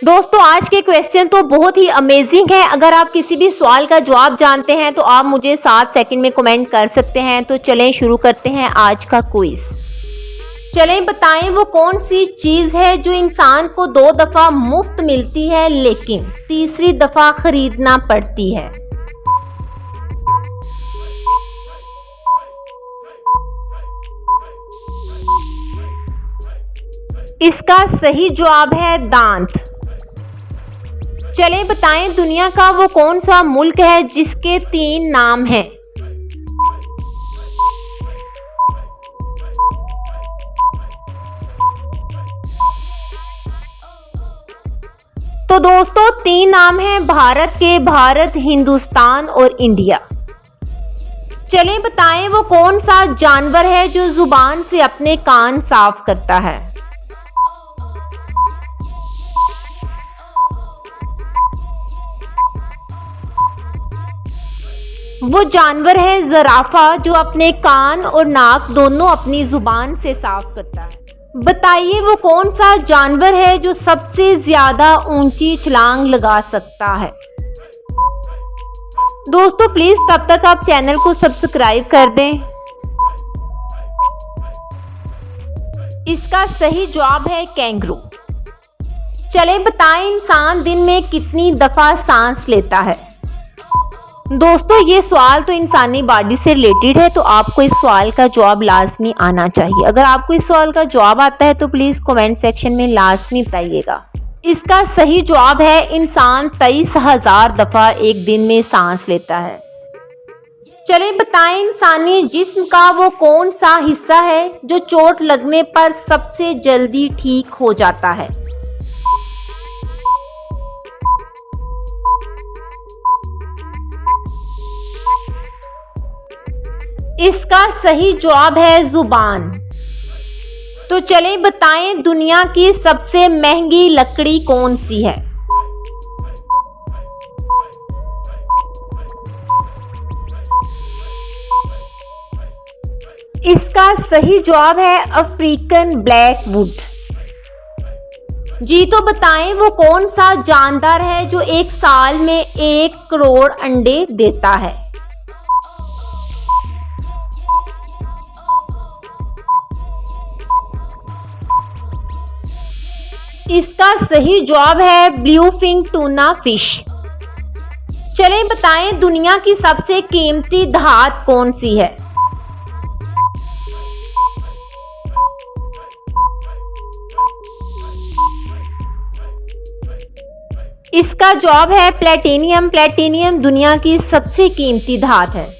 दोस्तों आज के क्वेश्चन तो बहुत ही अमेजिंग है। अगर आप किसी भी सवाल का जवाब जानते हैं तो आप मुझे 7 सेकंड में कमेंट कर सकते हैं। तो चलें शुरू करते हैं आज का क्विज। चलें बताएं वो कौन सी चीज है जो इंसान को 2 दफा मुफ्त मिलती है लेकिन तीसरी दफा खरीदना पड़ती है। इसका सही जवाब है दांत। चलें बताएं दुनिया का वो कौन सा मुल्क है जिसके 3 नाम हैं। तो दोस्तों 3 नाम हैं भारत के, भारत, हिंदुस्तान और इंडिया। चलें बताएं वो कौन सा जानवर है जो जुबान से अपने कान साफ करता है। वो जानवर है ज़राफ़ा जो अपने कान और नाक दोनों अपनी जुबान से साफ करता है। बताइए वो कौन सा जानवर है जो सबसे ज्यादा ऊंची छलांग लगा सकता है। दोस्तों प्लीज तब तक आप चैनल को सब्सक्राइब कर दें। इसका सही जवाब है कैंगरू। चले बताएं इंसान दिन में कितनी दफा सांस लेता है। दोस्तों ये सवाल तो इंसानी बॉडी से रिलेटेड है, तो आपको इस सवाल का जवाब लाजमी आना चाहिए। अगर आपको इस सवाल का जवाब आता है तो प्लीज कमेंट सेक्शन में लाजमी बताइएगा। इसका सही जवाब है इंसान 23,000 दफा एक दिन में सांस लेता है। चलिए बताएं इंसानी जिस्म का वो कौन सा हिस्सा है जो चोट लगने पर सबसे जल्दी ठीक हो जाता है। इसका सही जवाब है जुबान। तो चलें बताएं दुनिया की सबसे महंगी लकड़ी कौन सी है। इसका सही जवाब है अफ्रीकन ब्लैक वुड। जी तो बताएं वो कौन सा जानदार है जो एक साल में 1 करोड़ अंडे देता है। इसका सही जवाब है ब्लूफिन टूना फिश। चलें बताएं दुनिया की सबसे कीमती धात कौन सी है। इसका जवाब है प्लेटिनियम। प्लेटिनियम दुनिया की सबसे कीमती धात है।